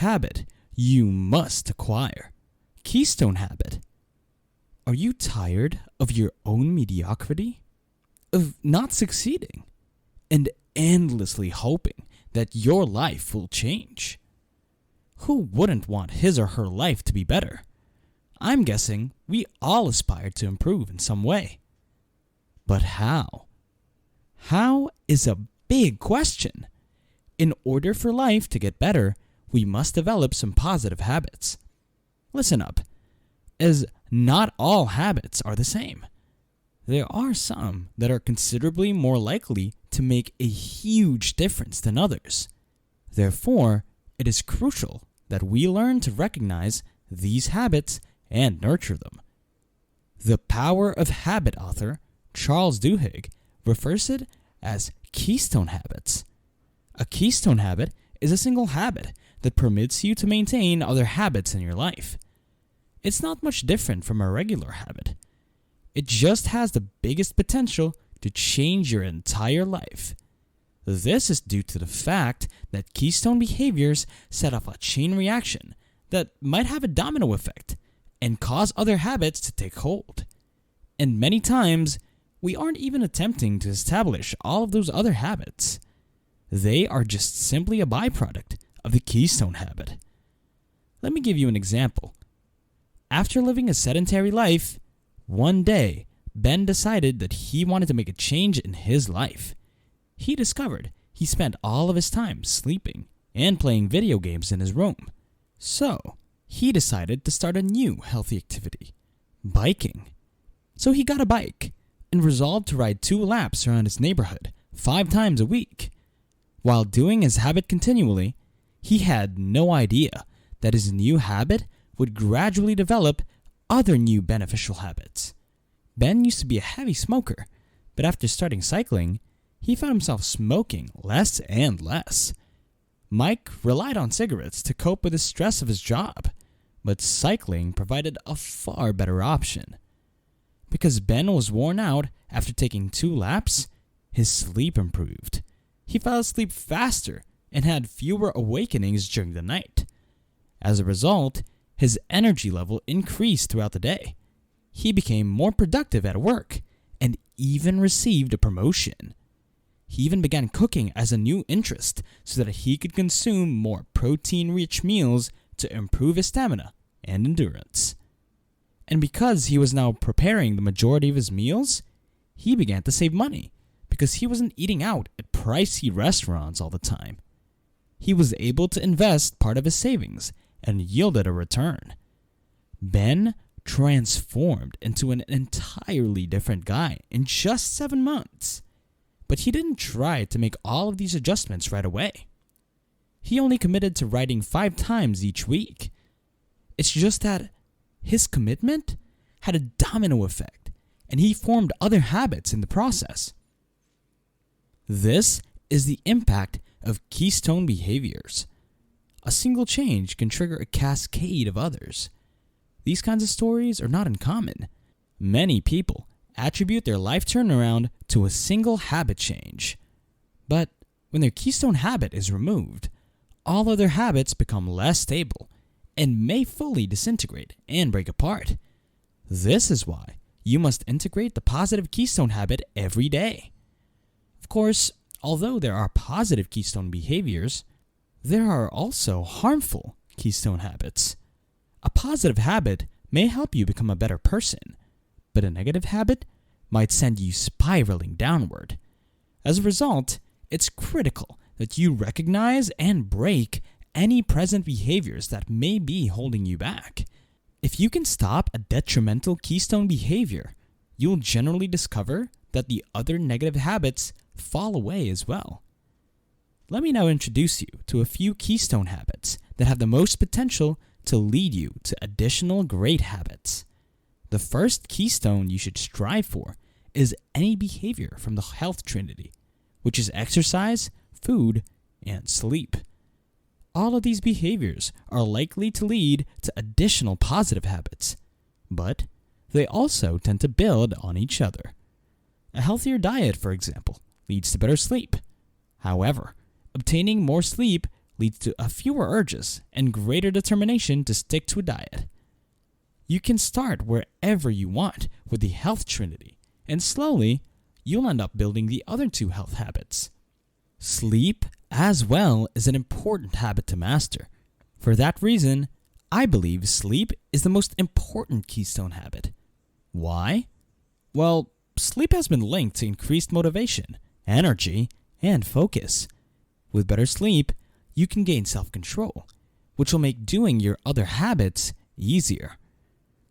habit you must acquire. Keystone habit. Are you tired of your own mediocrity? Of not succeeding? And endlessly hoping that your life will change? Who wouldn't want his or her life to be better? I'm guessing we all aspire to improve in some way. But how? How is a big question. In order for life to get better, we must develop some positive habits. Listen up, as not all habits are the same. There are some that are considerably more likely to make a huge difference than others. Therefore, it is crucial that we learn to recognize these habits and nurture them. The Power of Habit author Charles Duhigg refers it as keystone habits. A keystone habit is a single habit that permits you to maintain other habits in your life. It's not much different from a regular habit. It just has the biggest potential to change your entire life. This is due to the fact that keystone behaviors set off a chain reaction that might have a domino effect and cause other habits to take hold. And many times, we aren't even attempting to establish all of those other habits. They are just simply a byproduct of the keystone habit. Let me give you an example. After living a sedentary life, one day, Ben decided that he wanted to make a change in his life. He discovered he spent all of his time sleeping and playing video games in his room. So, he decided to start a new healthy activity, biking. So he got a bike and resolved to ride 2 laps around his neighborhood 5 times a week. While doing his habit continually, he had no idea that his new habit would gradually develop other new beneficial habits. Ben used to be a heavy smoker, but after starting cycling, he found himself smoking less and less. Mike relied on cigarettes to cope with the stress of his job, but cycling provided a far better option. Because Ben was worn out after taking 2 laps, his sleep improved. He fell asleep faster and had fewer awakenings during the night. As a result, his energy level increased throughout the day. He became more productive at work and even received a promotion. He even began cooking as a new interest so that he could consume more protein-rich meals to improve his stamina and endurance. And because he was now preparing the majority of his meals, he began to save money because he wasn't eating out at pricey restaurants all the time. He was able to invest part of his savings and yielded a return. Ben transformed into an entirely different guy in just 7 months. But he didn't try to make all of these adjustments right away. He only committed to writing 5 times each week. It's just that his commitment had a domino effect, and he formed other habits in the process. This is the impact of keystone behaviors. A single change can trigger a cascade of others. These kinds of stories are not uncommon. Many people attribute their life turnaround to a single habit change. But when their keystone habit is removed, all other habits become less stable and may fully disintegrate and break apart. This is why you must integrate the positive keystone habit every day. Of course, although there are positive keystone behaviors, there are also harmful keystone habits. A positive habit may help you become a better person, but a negative habit might send you spiraling downward. As a result, it's critical that you recognize and break any present behaviors that may be holding you back. If you can stop a detrimental keystone behavior, you'll generally discover that the other negative habits fall away as well. Let me now introduce you to a few keystone habits that have the most potential to lead you to additional great habits. The first keystone you should strive for is any behavior from the health trinity, which is exercise, food, and sleep. All of these behaviors are likely to lead to additional positive habits, but they also tend to build on each other. A healthier diet, for example, leads to better sleep. However, obtaining more sleep leads to a fewer urges and greater determination to stick to a diet. You can start wherever you want with the health trinity, and slowly, you'll end up building the other two health habits. Sleep, as well, is an important habit to master. For that reason, I believe sleep is the most important keystone habit. Why? Well, sleep has been linked to increased motivation, energy, and focus. With better sleep, you can gain self-control, which will make doing your other habits easier.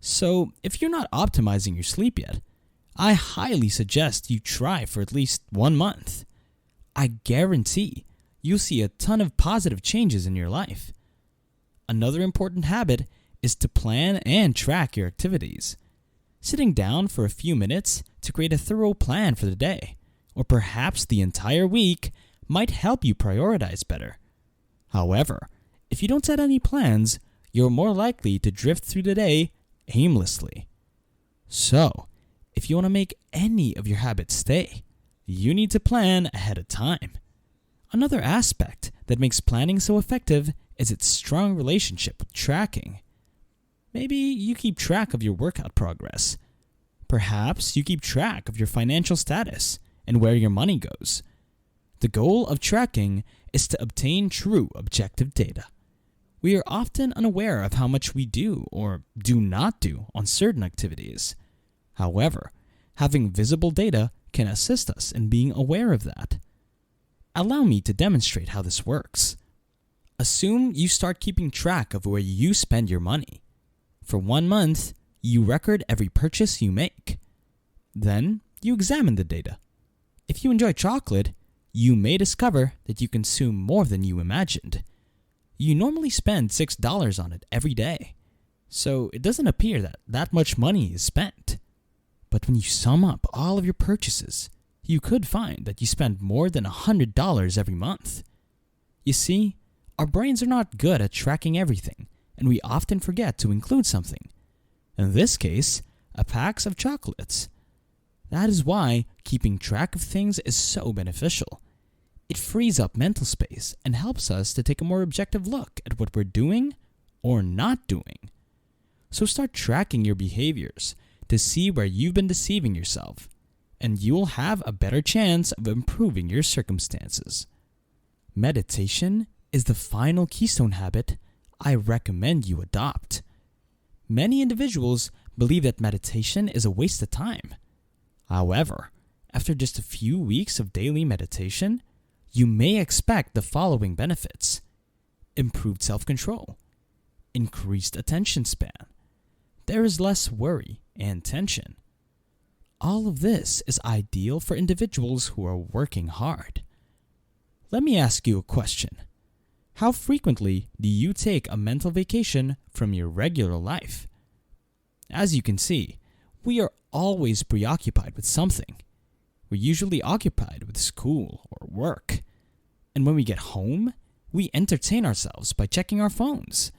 So, if you're not optimizing your sleep yet, I highly suggest you try for at least 1 month. I guarantee you'll see a ton of positive changes in your life. Another important habit is to plan and track your activities. Sitting down for a few minutes to create a thorough plan for the day, or perhaps the entire week, might help you prioritize better. However, if you don't set any plans, you're more likely to drift through the day aimlessly. So, if you want to make any of your habits stay, you need to plan ahead of time. Another aspect that makes planning so effective is its strong relationship with tracking. Maybe you keep track of your workout progress. Perhaps you keep track of your financial status and where your money goes. The goal of tracking is to obtain true objective data. We are often unaware of how much we do or do not do on certain activities. However, having visible data can assist us in being aware of that. Allow me to demonstrate how this works. Assume you start keeping track of where you spend your money. For 1 month, you record every purchase you make. Then, you examine the data. If you enjoy chocolate, you may discover that you consume more than you imagined. You normally spend $6 on it every day, so it doesn't appear that much money is spent. But when you sum up all of your purchases, you could find that you spend more than $100 every month. You see, our brains are not good at tracking everything, and we often forget to include something. In this case, a pack of chocolates. That is why keeping track of things is so beneficial. It frees up mental space and helps us to take a more objective look at what we're doing or not doing. So start tracking your behaviors to see where you've been deceiving yourself, and you will have a better chance of improving your circumstances. Meditation is the final keystone habit I recommend you adopt. Many individuals believe that meditation is a waste of time. However, after just a few weeks of daily meditation, you may expect the following benefits: improved self-control, increased attention span, there is less worry and tension. All of this is ideal for individuals who are working hard. Let me ask you a question. How frequently do you take a mental vacation from your regular life? As you can see, we are always preoccupied with something. We're usually occupied with school or work. And when we get home, we entertain ourselves by checking our phones.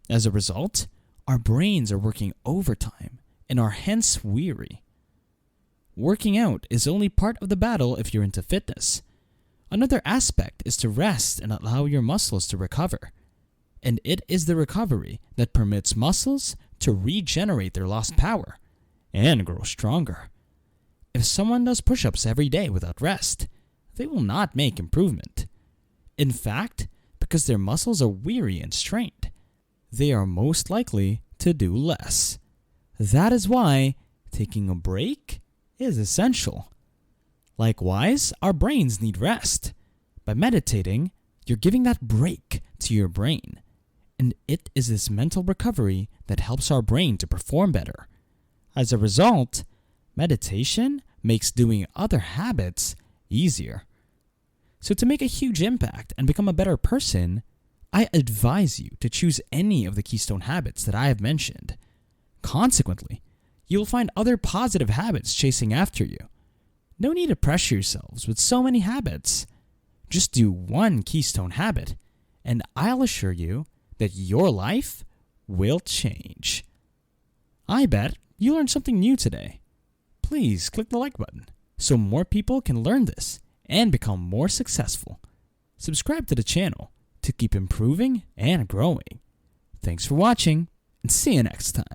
As a result, our brains are working overtime and are hence weary. Working out is only part of the battle if you're into fitness. Another aspect is to rest and allow your muscles to recover. And it is the recovery that permits muscles to regenerate their lost power and grow stronger. If someone does push-ups every day without rest, they will not make improvement. In fact, because their muscles are weary and strained, they are most likely to do less. That is why taking a break is essential. Likewise, our brains need rest. By meditating, you're giving that break to your brain, and it is this mental recovery that helps our brain to perform better. As a result, meditation makes doing other habits easier. So to make a huge impact and become a better person, I advise you to choose any of the keystone habits that I have mentioned. Consequently, you will find other positive habits chasing after you. No need to pressure yourselves with so many habits. Just do one keystone habit, and I'll assure you that your life will change. I bet you learned something new today. Please click the like button so more people can learn this and become more successful. Subscribe to the channel to keep improving and growing. Thanks for watching, and see you next time.